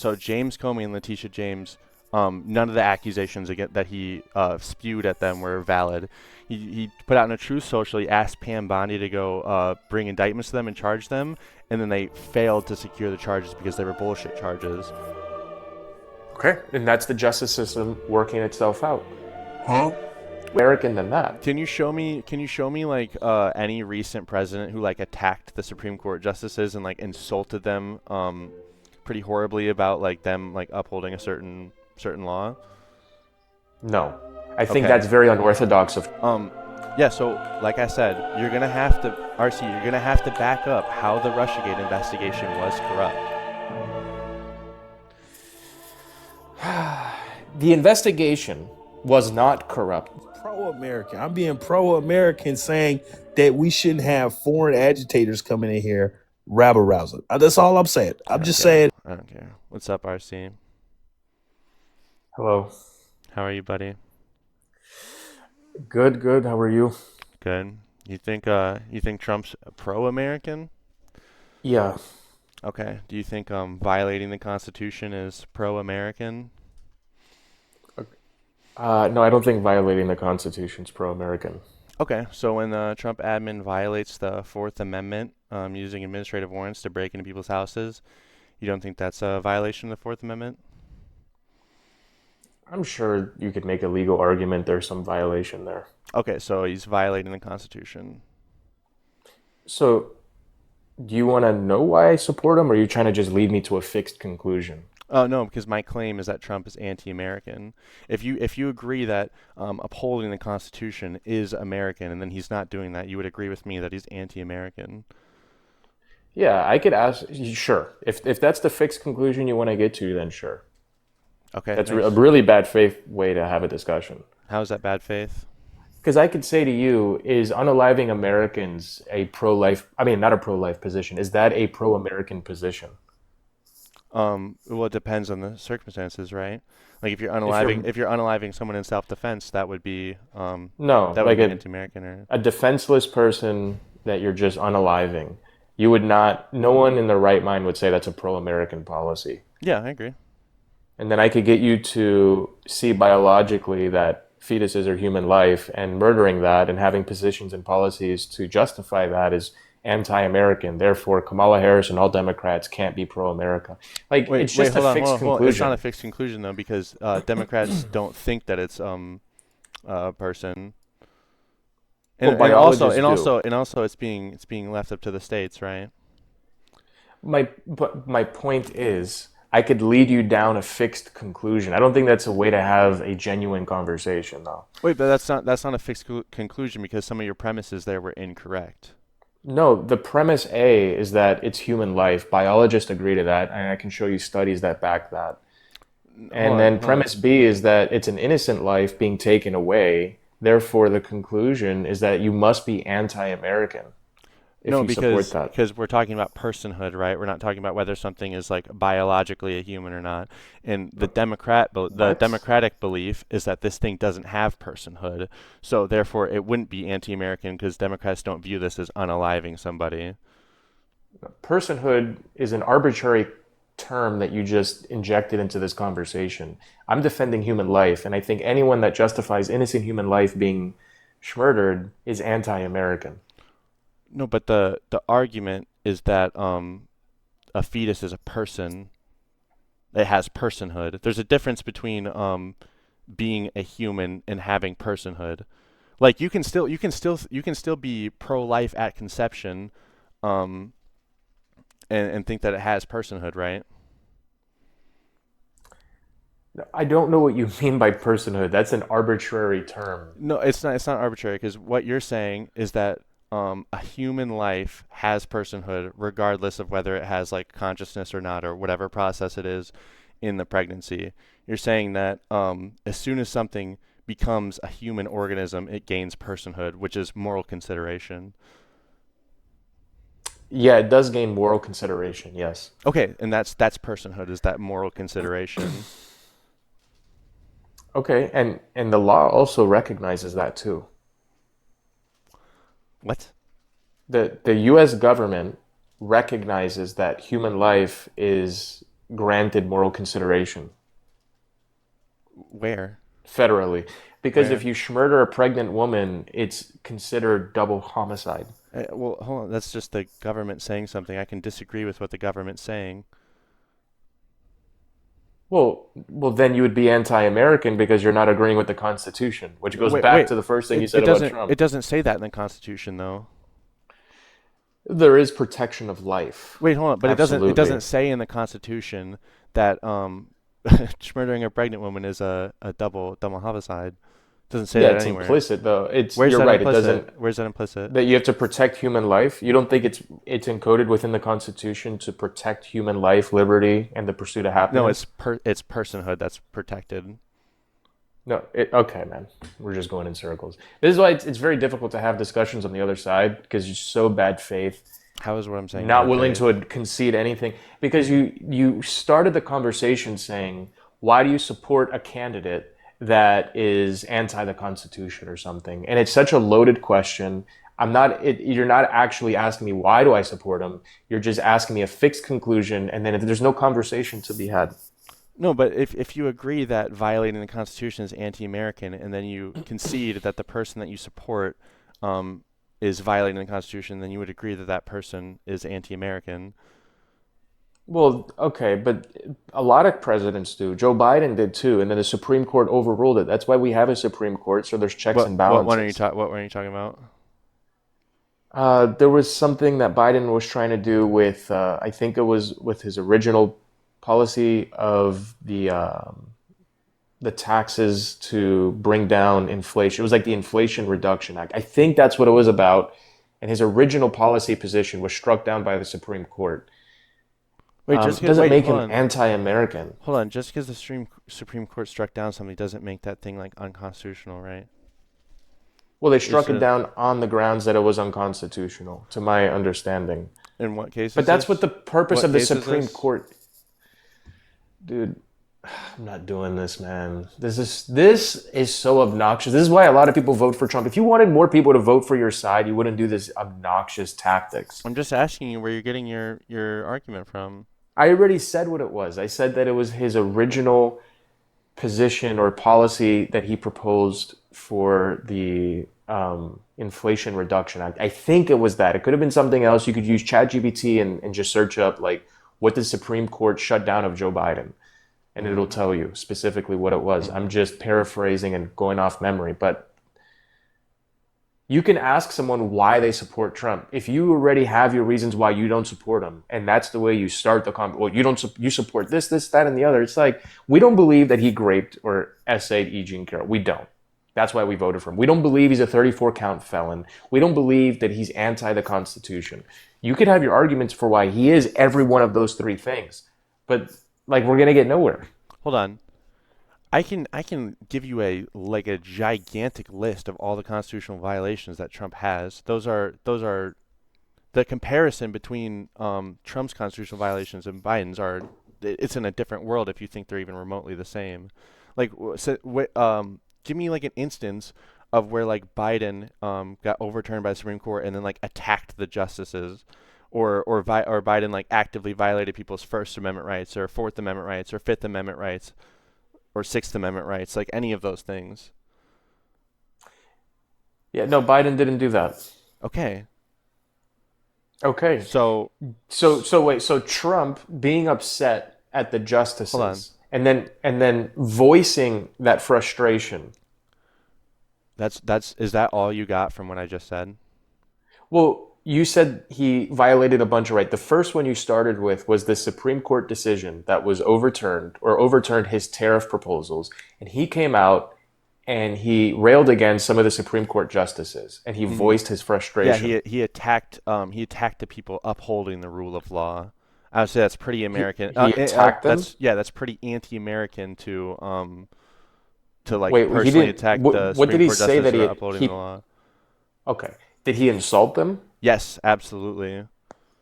So James Comey and Letitia James, none of the accusations that he spewed at them were valid. He put out in a Truth Social, he asked Pam Bondi to go bring indictments to them and charge them, and then they failed to secure the charges because they were bullshit charges. Okay, and that's the justice system working itself out. Huh? American than that. Can you show me? Can you show me like any recent president who like attacked the Supreme Court justices and like insulted them pretty horribly about like them like upholding a certain law? No. I think Okay. that's very unorthodox of Yeah, so like I said, you're gonna have to, RC, you're gonna have to back up how the Russiagate investigation was corrupt. the investigation was not corrupt. Pro-American. I'm being pro-American, saying that we shouldn't have foreign agitators coming in here rabble-rousing. That's all I'm saying. I'm just saying. I don't care. What's up, RC? Hello. How are you, buddy? Good, good. How are you? Good. You think Trump's pro-American? Yeah. Okay. Do you think violating the Constitution is pro-American? No, I don't think violating the Constitution is pro-American. Okay. So when the Trump admin violates the Fourth Amendment using administrative warrants to break into people's houses, you don't think that's a violation of the Fourth Amendment? I'm sure you could make a legal argument there's some violation there. Okay, so he's violating the Constitution. So, do you want to know why I support him, or are you trying to just lead me to a fixed conclusion? Oh no, because my claim is that Trump is anti-American. If you agree that upholding the Constitution is American, and then he's not doing that, you would agree with me that he's anti-American. Yeah, I could ask. Sure. If that's the fixed conclusion you want to get to, then sure. Okay, That's a thanks. really bad faith way to have a discussion. How's that bad faith? Because I could say to you, is unaliving Americans a pro-life, I mean, not a pro-life position, is that a pro-American position? Well, it depends on the circumstances, right? Like if you're If you're, unaliving someone in self-defense, that would be no, that would like be anti-American, or a defenseless person that you're just unaliving, you would not, no one in their right mind would say that's a pro-American policy. yeah, I agree. And then I could get you to see biologically that fetuses are human life, and murdering that and having positions and policies to justify that is anti-American. Therefore, Kamala Harris and all Democrats can't be pro-America. Like, it's Wait, just a fixed hold on. It's not a conclusion. fixed conclusion though, because Democrats don't think that it's a person, Well, and also biologists do. it's being left up to the states, right? But my point is, I could lead you down a fixed conclusion. I don't think that's a way to have a genuine conversation, though. Wait, but that's not a fixed conclusion because some of your premises there were incorrect. No, the premise A is that it's human life. Biologists agree to that, and I can show you studies that back that. Hold And on, then hold on. premise B is that it's an innocent life being taken away. Therefore, the conclusion is that you must be anti-American if No, you support because that. we're talking about personhood, right? We're not talking about whether something is like biologically a human or not. And the What? democratic belief is that this thing doesn't have personhood, so therefore it wouldn't be anti-American because Democrats don't view this as unaliving somebody. Personhood is an arbitrary term that you just injected into this conversation. I'm defending human life, and I think anyone that justifies innocent human life being murdered is anti-American. No, but the argument is that a fetus is a person. It has personhood. There's a difference between being a human and having personhood. Like you can still be pro-life at conception, um, and think that it has personhood, right? I don't know what you mean by personhood. That's an arbitrary term. No, it's not. It's not arbitrary because what you're saying is that a human life has personhood regardless of whether it has like consciousness or not, or whatever process it is in the pregnancy. You're saying that as soon as something becomes a human organism, it gains personhood, which is moral consideration. Yeah, it does gain moral consideration, yes. Okay, and that's personhood, is that moral consideration. Okay, and the law also recognizes that too. What? The US government recognizes that human life is granted moral consideration Where? federally. Because if Where? you murder a pregnant woman, it's considered double homicide. Well, hold on. That's just the government saying something. I can disagree with what the government's saying. Well, then you would be anti-American because you're not agreeing with the Constitution, which goes Wait, back wait. to the first thing you It said about doesn't Trump. it doesn't say that in the Constitution though. There is protection of life. Wait, hold on. But it doesn't Absolutely. say in the Constitution that murdering a pregnant woman is a double homicide. It doesn't say Yeah, that it's anywhere. implicit though. It's Where's you're that right. It doesn't implicit? Where's that implicit? that you have to protect human life. You don't think it's encoded within the Constitution to protect human life, liberty, and the pursuit of No, happiness? it's personhood that's protected. No, okay, man. We're just going in circles. This is why it's very difficult to have discussions on the other side because you're so bad faith, How is what I'm saying not bad willing faith? to concede anything. Because you started the conversation saying, why do you support a candidate that is anti the Constitution or something? And it's such a loaded question. You're not actually asking me why do I support him. You're just asking me a fixed conclusion, and then if there's no conversation to be had. No, but if you agree that violating the Constitution is anti-American, and then you concede that the person that you support um, is violating the Constitution, then you would agree that that person is anti-American. Well, okay, but a lot of presidents do. Joe Biden did too, and then the Supreme Court overruled it. That's why we have a Supreme Court, so there's checks and What one are you balances. ta- What were you talking about? There was something that Biden was trying to do with, I think it was with his original policy of the taxes to bring down inflation. It was like the Inflation Reduction Act. I think that's what it was about. And his original policy position was struck down by the Supreme Court. Wait, just Doesn't wait, make him anti-American. hold on. Just because the Supreme Court struck down something doesn't make that thing like unconstitutional, right? Well, they It's struck it a, down on the grounds that it was unconstitutional, to my understanding. in what case But is that's what this? the purpose What of the case is Supreme this? Court, dude. I'm not doing this, man. This is so obnoxious. This is why a lot of people vote for Trump. If you wanted more people to vote for your side, you wouldn't do this obnoxious tactics. I'm just asking you where you're getting your argument from. I already said what it was. I said that it was his original position or policy that he proposed for the Inflation Reduction Act. I think it was that. It could have been something else. You could use ChatGPT and just search up like what the Supreme Court shut down of Joe Biden, and it'll Hmm. tell you specifically what it was. I'm just paraphrasing and going off memory, but you can ask someone why they support Trump. If you already have your reasons why you don't support him, and that's the way you start the conversation, well, you support this, that, and the other. It's like we don't believe that he raped or essayed E. Jean Carroll. We don't. That's why we voted for him. We don't believe he's a 34 count felon. We don't believe that he's anti the Constitution. You could have your arguments for why he is every one of those three things, but like we're gonna get nowhere. Hold on. I can give you a gigantic list of all the constitutional violations that Trump has. Those are the comparison between Trump's constitutional violations and Biden's are it's in a different world if you think they're even remotely the same. Like give me like an instance of where like Biden got overturned by the Supreme Court and then like attacked the justices. Or Biden like actively violated people's First Amendment rights or Fourth Amendment rights or Fifth Amendment rights or Sixth Amendment rights, like any of those things. Yeah, no, Biden didn't do that. Okay, Okay. so So wait, so Trump being upset at the hold on. justices and then voicing that frustration. That's is that all you got from what I just said? Well, you said he violated a bunch of rights. The first one you started with was the Supreme Court decision that was overturned or overturned his tariff proposals, and he came out and he railed against some of the Supreme Court justices and he Hmm. voiced his Yeah, frustration. he attacked the people upholding the rule of law. I would say that's pretty American. He attacked them? That's pretty anti-American to like Wait, he personally didn't attack the what did Supreme he Court say justice that for he upholding the he law. okay. Did he insult them? Yes, absolutely.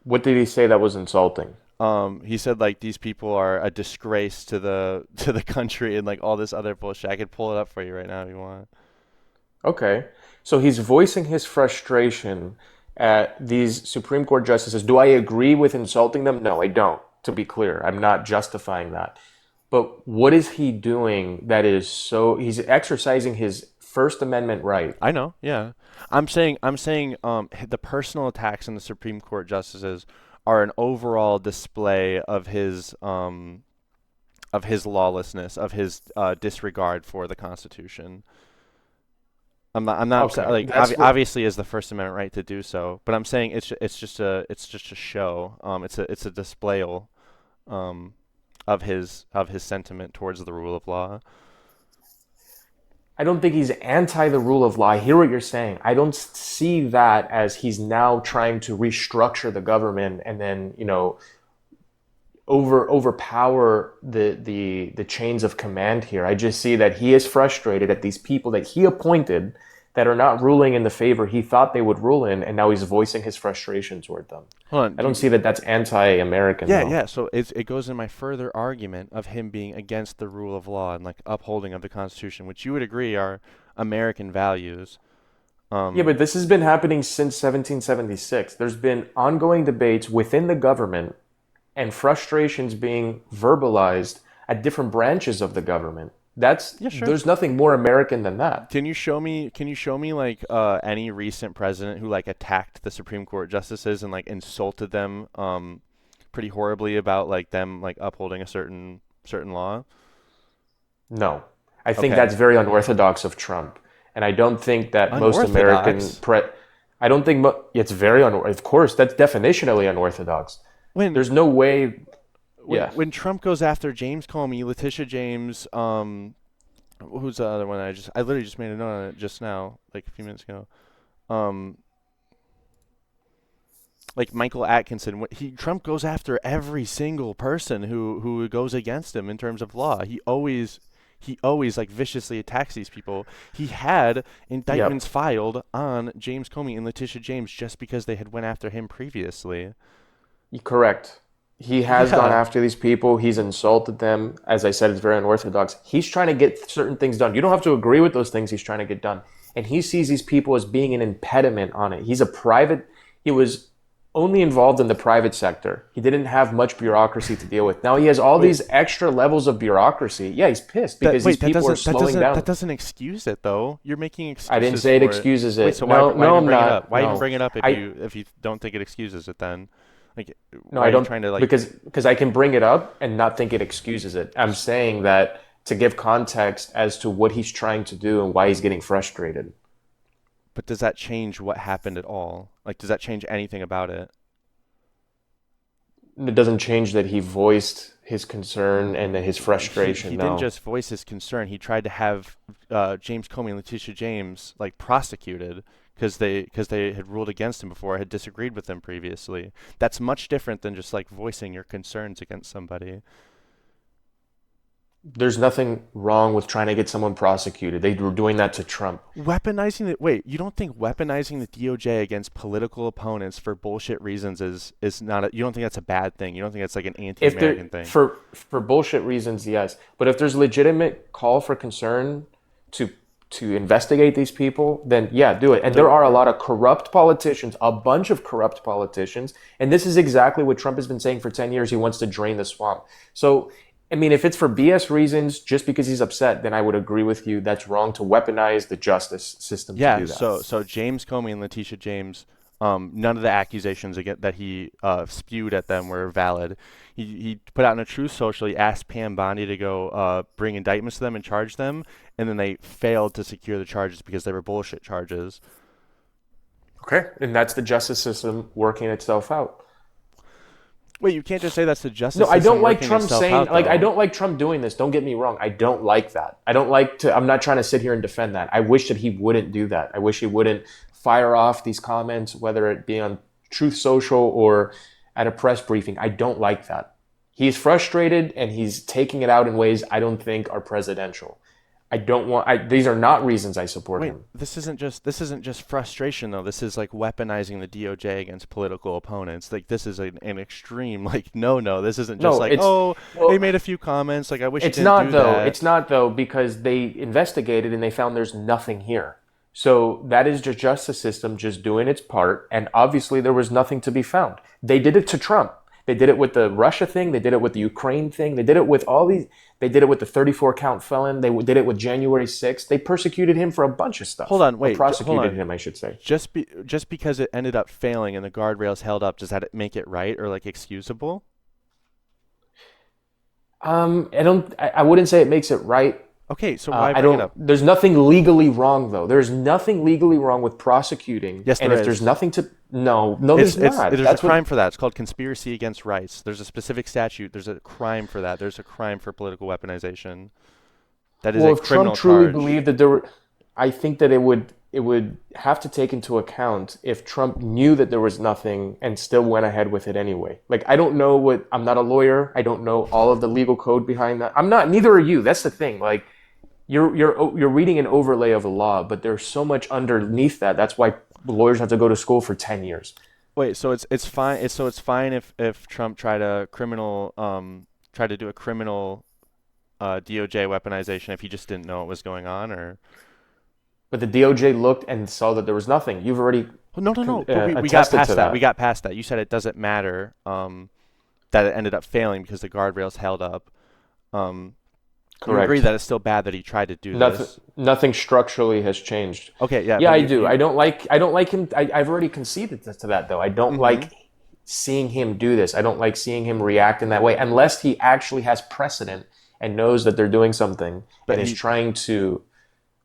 What did he say that was insulting? He said like these people are a disgrace to the to the country and like all this other bullshit. I could pull it up for you right now if you want. Okay. So he's voicing his frustration at these Supreme Court justices. Do I agree with insulting them? No, I don't. to be clear. I'm not justifying that. But what is he doing that is so, he's exercising his First Amendment right. I know, yeah. I'm saying the personal attacks on the Supreme Court justices are an overall display of his lawlessness, of his disregard for the Constitution. I'm not upset, Okay, like that's what, obviously is the First Amendment right to do so, but I'm saying it's just a show. It's a display um of his sentiment towards the rule of law. I don't think he's anti the rule of law. I hear what you're saying. I don't see that as he's now trying to restructure the government and then, overpower the chains of command here. I just see that he is frustrated at these people that he appointed that are not ruling in the favor he thought they would rule in, and now he's voicing his frustration toward them. Hold on, I don't see that that's anti-American yeah, though. yeah. So it goes in my further argument of him being against the rule of law and like upholding of the Constitution, which you would agree are American values. Yeah, Um, but this has been happening since 1776. There's been ongoing debates within the government and frustrations being verbalized at different branches of the government. yeah, sure. There's nothing more American than that. Can you show me? Can you show me like any recent president who like attacked the Supreme Court justices and like insulted them pretty horribly about like them like upholding a certain law? No. I think Okay. that's very unorthodox of Trump. And I don't think that most American Unorthodox. I don't think it's very of course that's definitionally unorthodox. When There's no way. Yeah. when Trump goes after James Comey, Letitia James, who's the other one? I literally just made a note on it just now, like a few minutes ago. Um, like Michael Atkinson, Trump goes after every single person who goes against him in terms of law. He always like viciously attacks these people. He had Yep. indictments filed on James Comey and Letitia James just because they had went after him previously. Correct. He has gone Yeah. after these people. He's insulted them. As I said, it's very unorthodox. He's trying to get certain things done. You don't have to agree with those things he's trying to get done. And he sees these people as being an impediment on it. He was only involved in the private sector. He didn't have much bureaucracy to deal with. Now he has all Wait, these extra levels of bureaucracy. Yeah, he's pissed because these people are slowing that down. doesn't excuse it though. You're making I didn't excuses say it for it. excuses Wait, it. so No, why no, even I'm bring it up? not. Why even No. bring it up I if you don't think it excuses it then? Like No, why I are you don't trying to like because I can bring it up and not think it excuses it. I'm saying that to give context as to what he's trying to do and why he's getting frustrated. but does that change what happened at all? Like does that change anything about it? It doesn't change that he voiced his concern and his He frustration. didn't No. just voice his concern. He tried to have James Comey and Letitia James like prosecuted because they had ruled against him before, had disagreed with him previously. That's much different than just like voicing your concerns against somebody. There's nothing wrong with trying to get someone prosecuted. They were doing that to Trump. Wait, you don't think weaponizing the DOJ against political opponents for bullshit reasons is not you don't think that's a bad thing? You don't think that's like an If there anti-American thing? for bullshit reasons, yes. But if there's legitimate call for concern to to investigate these people, then yeah, do it. And there are a lot of corrupt politicians, a bunch of corrupt politicians, and this is exactly what Trump has been saying for 10 years. He wants to drain the swamp. So, I mean, if it's for BS reasons, just because he's upset, then I would agree with you. That's wrong to weaponize the justice system to Yeah, do that. so James Comey and Letitia James, none of the accusations that he spewed at them were valid. He put out in a Truth Social, he asked Pam Bondi to go bring indictments to them and charge them, and then they failed to secure the charges because they were bullshit charges. Okay. And that's the justice system working itself out. Wait, you can't just say that's the No, justice I system don't like working Trump itself saying, out, like, I though. don't like Trump doing this. Don't get me wrong. I don't like that. I don't like to, I'm not trying to sit here and defend that. I wish that he wouldn't do that. I wish he wouldn't fire off these comments, whether it be on Truth Social or at a press briefing. I don't like that. He's frustrated and he's taking it out in ways I don't think are presidential. These are not reasons I support Wait, him. this isn't just frustration though. This is like weaponizing the DOJ against political opponents. Like this is an extreme like no. This isn't just No, like it's, oh well, they made a few comments. Like I wish you It's didn't not do though. that. It's not though because they investigated and they found there's nothing here. So that is the justice system just doing its part, and obviously there was nothing to be found. They did it to Trump. They did it with the Russia thing. They did it with the Ukraine thing. They did it with all these. They did it with the 34 count felon. They did it with January 6th. They persecuted him for a bunch of stuff. Hold on, Or wait, prosecuted hold on. him, I should say. Just because it ended up failing and the guardrails held up, does that make it right or like excusable? I wouldn't say it makes it right. Okay, so why I bring it don't. up? There's nothing legally wrong though. There's nothing legally wrong with prosecuting. Yes, and there if there's is. nothing to no, there's not. There's That's a crime for that. It's called conspiracy against rights. There's a specific statute. There's a crime for that. There's a crime for political weaponization. That is well, a if criminal Trump truly charge. believed that there were, I think that it would have to take into account if Trump knew that there was nothing and still went ahead with it anyway. Like I don't know what. I'm not a lawyer. I don't know all of the legal code behind that. I'm not. Neither are you. That's the thing. Like. You're reading an overlay of a law, but there's so much underneath that. That's why lawyers have to go to school for 10 years. Wait, so it's fine. It's fine if Trump tried to do a criminal DOJ weaponization if he just didn't know what was going on, or But the DOJ looked and saw that there was nothing. You've already no. But we got attested past to that. that. We got past that. You said it doesn't matter that it ended up failing because the guardrails held up. You Correct. agree that it's still bad that he tried to do this? Nothing structurally has changed. Okay, yeah. Yeah, but I do. I don't like him. I've already conceded to that though. I don't like seeing him do this. I don't like seeing him react in that way unless he actually has precedent and knows that they're doing something and is trying to.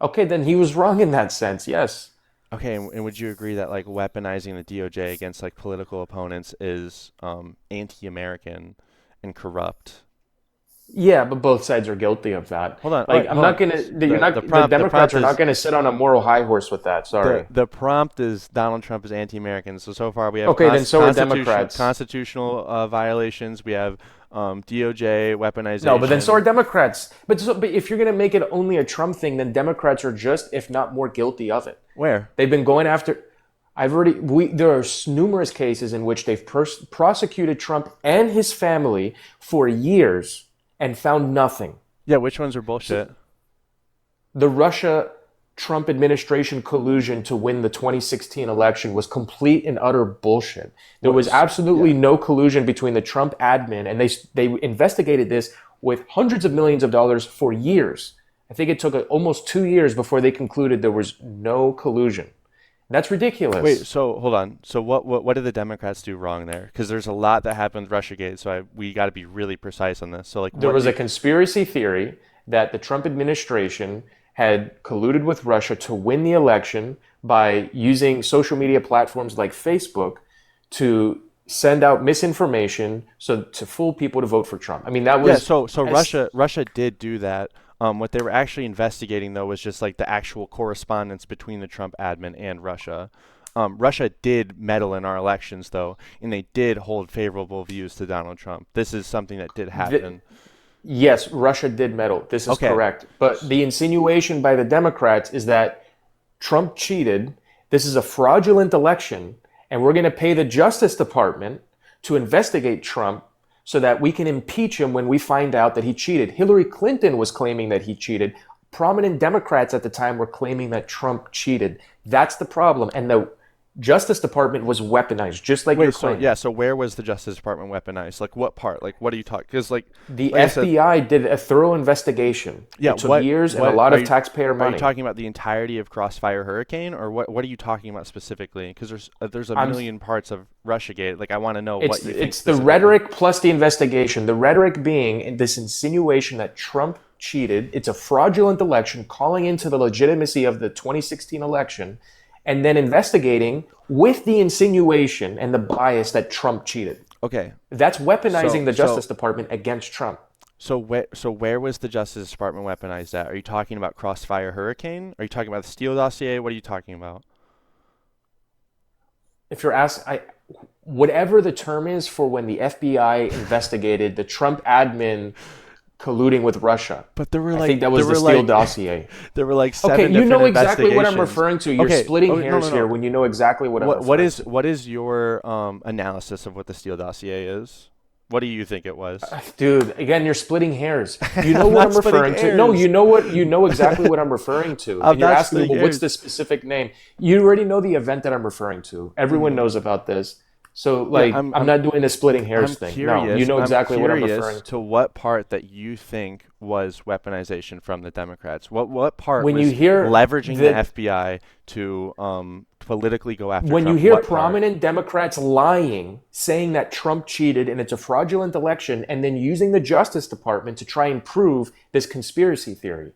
Okay, then he was wrong in that sense. Yes. Okay, and would you agree that like weaponizing the DOJ against like political opponents is anti-American and corrupt? Yeah, but both sides are guilty of that. Hold on. Like, wait, I'm hold not on. gonna. The The prompt Democrats are is not gonna sit on a moral high horse with that. Sorry. the prompt is Donald Trump is anti-American. So far we have Okay, then so are Democrats. constitutional violations. We have DOJ weaponization. No, but then so are Democrats. But if you're gonna make it only a Trump thing, then Democrats are just, if not more, guilty of it. Where? They've been going after. There are numerous cases in which they've prosecuted Trump and his family for years and found nothing. Yeah, which ones are bullshit? The Russia-Trump administration collusion to win the 2016 election was complete and utter bullshit. There was absolutely no collusion between the Trump admin, and they investigated this with hundreds of millions of dollars for years. I think it took almost 2 years before they concluded there was no collusion. That's ridiculous. Wait, so hold on. So what did the Democrats do wrong there? Because there's a lot that happened with Russiagate, so we got to be really precise on this. So like, There was a conspiracy theory that the Trump administration had colluded with Russia to win the election by using social media platforms like Facebook to send out misinformation to fool people to vote for Trump. I mean, that was Russia did do that. What they were actually investigating, though, was just like the actual correspondence between the Trump admin and Russia. Russia did meddle in our elections, though, and they did hold favorable views to Donald Trump. This is something that did happen. Yes, Russia did meddle. This is correct. But the insinuation by the Democrats is that Trump cheated. This is a fraudulent election, and we're going to pay the Justice Department to investigate Trump so that we can impeach him when we find out that he cheated. Hillary Clinton was claiming that he cheated. Prominent Democrats at the time were claiming that Trump cheated. That's the problem. And the Justice Department was weaponized, just like you're claiming. So where was the Justice Department weaponized? Like what part? Like what are you talking? Because the FBI did a thorough investigation. Yeah, it took years and a lot of taxpayer money. Are you talking about the entirety of Crossfire Hurricane, or what are you talking about specifically? Because there's a million parts of Russiagate. Like I want to know what you think. It's the rhetoric plus the investigation. The rhetoric being this insinuation that Trump cheated. It's a fraudulent election, calling into the legitimacy of the 2016 election, and then investigating with the insinuation and the bias that Trump cheated. Okay. That's weaponizing the Justice Department against Trump. So where was the Justice Department weaponized at? Are you talking about Crossfire Hurricane? Are you talking about the Steele dossier? What are you talking about? If you're asked, whatever the term is for when the FBI investigated the Trump admin colluding with Russia. But there were I think that was the Steele dossier. There were like 7 different different exactly what I'm referring to. You're splitting hairs here when you know exactly what I'm referring to. What is your analysis of what the Steele dossier is? What do you think it was? Dude, again, you're splitting hairs. You know what I'm referring to. No, you know exactly what I'm referring to. And you're asking, well, what's the specific name? You already know the event that I'm referring to. Everyone knows about this. So, Yeah, like, I'm not doing the splitting hairs I'm thing. curious. No, you know exactly what I'm curious referring to. to what part that you think was weaponization from the Democrats. What part When you was hear leveraging the the FBI to politically go after when you Trump? hear What part? prominent Democrats lying, saying that Trump cheated and it's a fraudulent election, and then using the Justice Department to try and prove this conspiracy theory.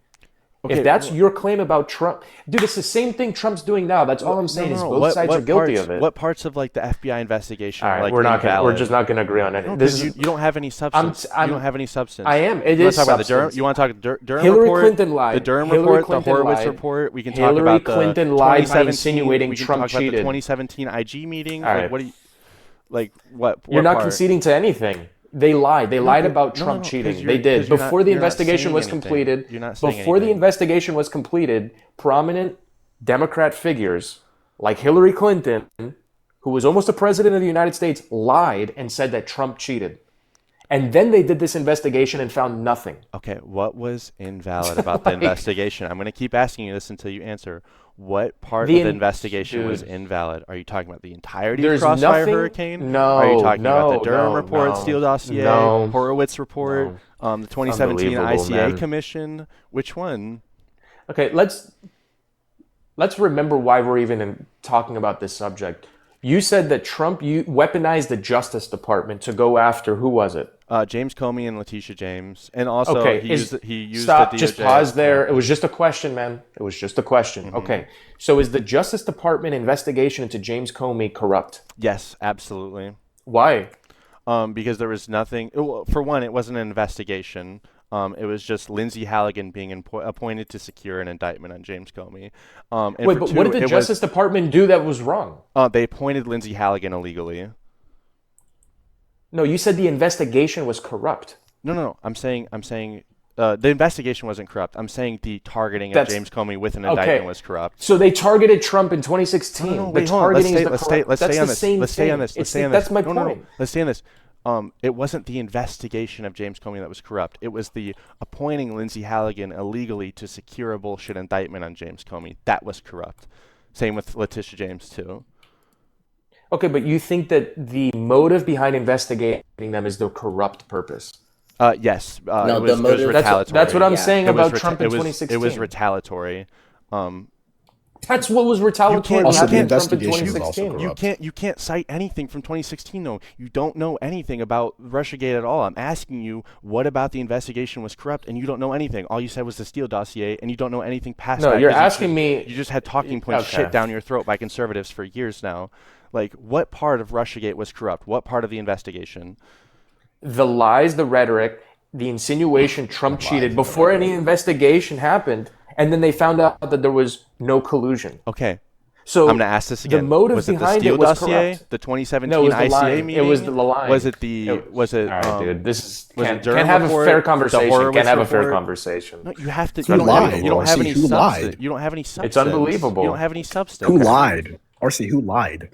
Okay, If that's your claim about Trump, dude, it's the same thing Trump's doing now. That's all I'm saying is both sides are guilty of it. What parts of like the FBI investigation All are right, like we're invalid? just not gonna agree on it. No, This because is you don't have any substance. You don't have any substance. I am. It You want is to talk about the substance. Durham? You want to talk Durham Hillary report? Clinton lied. The Durham Hillary report, Clinton the Horowitz lied. report. We can talk Hillary about the Clinton lied by 2017 insinuating we can Trump talk about the cheated. 2017 IG meeting. All Like right. what do you like? What You're not part? conceding to anything. They lied. They lied about no, Trump 'cause cheating. you're- They did. 'cause you're not- Before the you're not investigation saying was anything. completed, You're not saying before the anything. investigation was completed, prominent Democrat figures like Hillary Clinton, who was almost a president of the United States, lied and said that Trump cheated. And then they did this investigation and found nothing. Okay, what was invalid about the investigation? I'm going to keep asking you this until you answer. What part of the investigation was invalid? Are you talking about the entirety of Crossfire Hurricane? No. Are you talking about the Durham no, report, no, Steele dossier, no, Horowitz report, the 2017 Unbelievable, ICA man. commission? Which one? Okay, let's remember why we're even talking about this subject. You said that Trump weaponized the Justice Department to go after, who was it? James Comey and Letitia James, and also Okay, he used stop. the DOJ. Just pause there. It was just a question, man. It was just a question. Okay, so is the Justice Department investigation into James Comey corrupt? Yes, absolutely. Why? Because there was nothing. Well, for one, it wasn't an investigation. It was just Lindsey Halligan being appointed to secure an indictment on James Comey. And Wait, but what did the Justice Department do that was wrong? They appointed Lindsey Halligan illegally. No, you said the investigation was corrupt. No. I'm saying the investigation wasn't corrupt. I'm saying the targeting of James Comey with an indictment was corrupt. So they targeted Trump in 2016. No, the wait, hold on. targeting is the corrupt. Let's That's stay on the this. same Let's stay on thing. this. Let's stay on this. That's my No. point. Let's stay on this. It wasn't the investigation of James Comey that was corrupt. It was the appointing Lindsey Halligan illegally to secure a bullshit indictment on James Comey. That was corrupt. Same with Letitia James, too. Okay, but you think that the motive behind investigating them is the corrupt purpose? Yes. No, it was retaliatory. That's what I'm saying about Trump in it was 2016. It was retaliatory. That's what was retaliatory Also, about the Trump in investigation was also 2016. corrupt. You can't cite anything from 2016 though. You don't know anything about Russiagate at all. I'm asking you what about the investigation was corrupt, and you don't know anything. All you said was the Steele dossier, and you don't know anything past that. No, you're asking me. You just had talking points Okay. shit down your throat by conservatives for years now. Like, what part of Russiagate was corrupt? What part of the investigation? The lies, the rhetoric, the insinuation Trump cheated before any investigation happened, and then they found out that there was no collusion. Okay. So I'm going to ask this again. The motive was it the behind Steele it was dossier, corrupt. the 2017 No, it was the ICA lying. meeting? It was the lying. Was it the? Was it? All right, dude. This is was it can't Durham have report, a fair the conversation. Horowitz Can't have a fair report? conversation. No, you have to. Who lied? You don't have RC, any who substance. lied? You don't have any substance. It's unbelievable. You don't have any substance. Who lied? RC, who lied?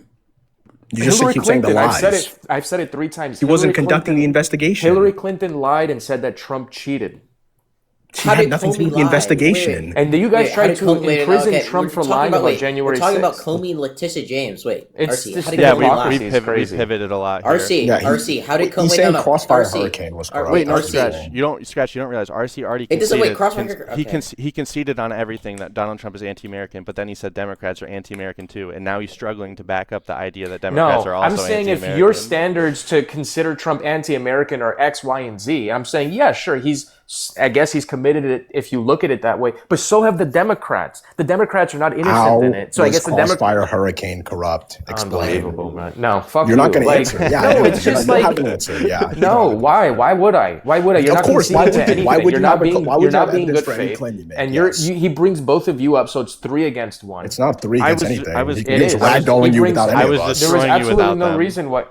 You just Hillary keep saying the Clinton. lies. I've said it 3 times. He wasn't conducting the investigation. Hillary Clinton lied and said that Trump cheated. She How had did nothing to do Comey with the lie? investigation. Wait, And you guys how tried did to Comey- wait, imprison okay, Trump we're for talking lying about wait, January We're talking 6th. about Comey and Letitia James. Wait, It's RC, just- how did yeah, Comey we- lie? we- we pivoted a lot here. RC, Yeah, RC, how did Comey? He's saying no, no, Crossfire RC. Hurricane was corrupt. Wait, no, RC. Scratch. You don't realize RC already It doesn't- wait, conceded. Crossfire- okay. He conceded on everything that Donald Trump is anti-American, but then he said Democrats are anti-American too, and now he's struggling to back up the idea that Democrats are No, also I'm saying if anti-American. your standards to consider Trump anti-American are X, Y, and Z, I'm saying, yeah, sure, I guess he's committed it if you look at it that way, but so have the Democrats. The Democrats are not innocent How in it. So I was guess the Democrats. Crossfire Hurricane corrupt? Explain. Unbelievable, man. No, fuck You're not you. going to answer. Yeah, no, you it's just don't like have an answer. Yeah. no. Why? Why would I? Why would I? You're Of not course, why conceding would to you? Why anything. would You're you not have a- being. why would You're you have not being evidence good for any faith. claim you make? And Yes. he brings both of you up, so it's 3 against 1. It's not 3 I against was- anything. I was- He it gets is. ragdolling He you brings- without I any was of us. There was destroying you absolutely without no them. reason why.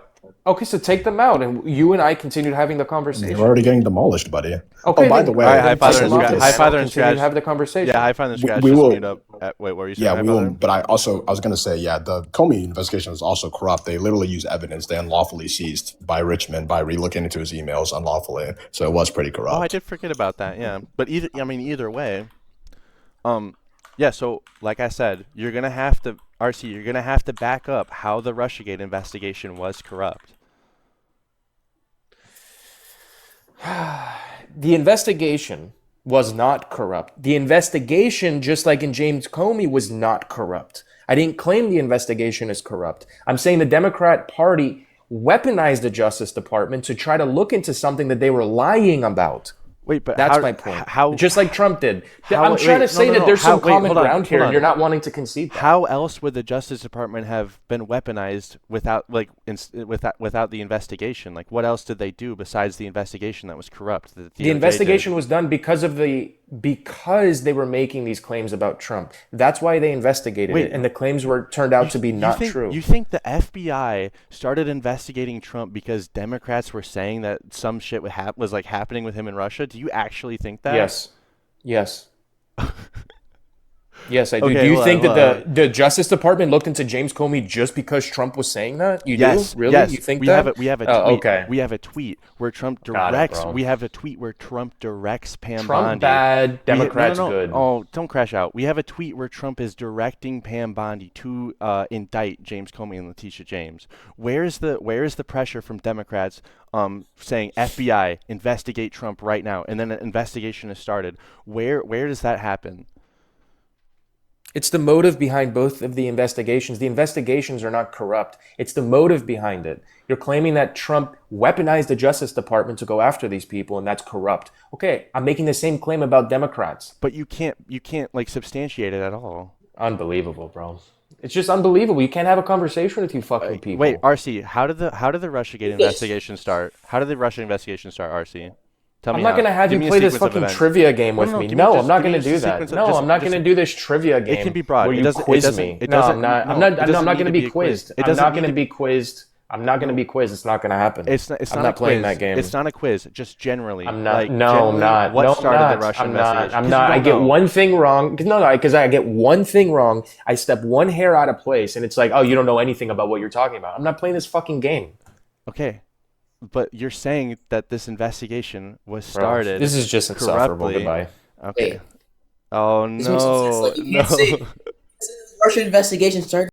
Okay, so take them out, and you and I continued having the conversation. You're already getting demolished, buddy. Okay, Oh, by then- the way, All right, high father and Lucas- scratch. High father and Continue to scratch. have the conversation. Yeah, high father and scratch. we just will- mute up. Wait, what were you saying? Yeah, high we father? will. But I was going to say, yeah, the Comey investigation was also corrupt. They literally used evidence they unlawfully seized by Richmond by relooking into his emails unlawfully. So it was pretty corrupt. Oh, I did forget about that. Yeah, but either way, yeah. So like I said, you're gonna have to. RC, you're gonna have to back up how the Russiagate investigation was corrupt. The investigation was not corrupt. The investigation, just like in James Comey, was not corrupt. I didn't claim the investigation is corrupt. I'm saying the Democrat Party weaponized the Justice Department to try to look into something that they were lying about. Wait, but That's how, my point. How, just like Trump did. how- I'm trying wait, to say no, no, that no. there's some Wait, common hold on, ground here, hold and on. you're not wanting to concede that. How else would the Justice Department have been weaponized without without the investigation? Like, what else did they do besides the investigation that was corrupt? That The investigation was done because they were making these claims about Trump. That's why they investigated it, and the claims turned out to be not true. You think the FBI started investigating Trump because Democrats were saying that some shit was like happening with him in Russia? Do you actually think that? Yes. Yes, I do. Okay, Do you hold think on, that the Justice Department looked into James Comey just because Trump was saying that? You Yes, do? Really? yes. You think we that? Have we have a Oh, tweet. okay. We have a tweet where Trump Got it, directs. bro. We have a tweet where Trump directs Pam Trump Bondi. bad, Democrats no. good. Oh, don't crash out. We have a tweet where Trump is directing Pam Bondi to indict James Comey and Letitia James. Where is the pressure from Democrats saying FBI investigate Trump right now, and then an investigation is started? Where does that happen? It's the motive behind both of the investigations. The investigations are not corrupt. It's the motive behind it. You're claiming that Trump weaponized the Justice Department to go after these people, and that's corrupt. Okay, I'm making the same claim about Democrats. But you can't like substantiate it at all. Unbelievable, bro. It's just unbelievable. You can't have a conversation with you fucking people. Wait, RC, how did the Russiagate investigation start? How did the Russia investigation start, RC? Tell me. I'm not going to have you play this fucking trivia game with me. No, I'm not going to do that. No, I'm not going to do this trivia game. It can be broad. Where you quiz me. No, I'm not. I'm not going to be quizzed. I'm not going to be quizzed. I'm not going to be quizzed. It's not going to happen. I'm not playing that game. It's not a quiz. Just generally. I'm not. Like, no, I'm not. What no, started the Russian investigation? I'm not. I get one thing wrong. Because I get one thing wrong. I step one hair out of place, and it's like, oh, you don't know anything about what you're talking about. I'm not playing this fucking game. Okay. But you're saying that this investigation was started. This is just insufferable. Goodbye. Okay. Wait. Oh This makes no sense. no. Like, you can't say Russian investigation started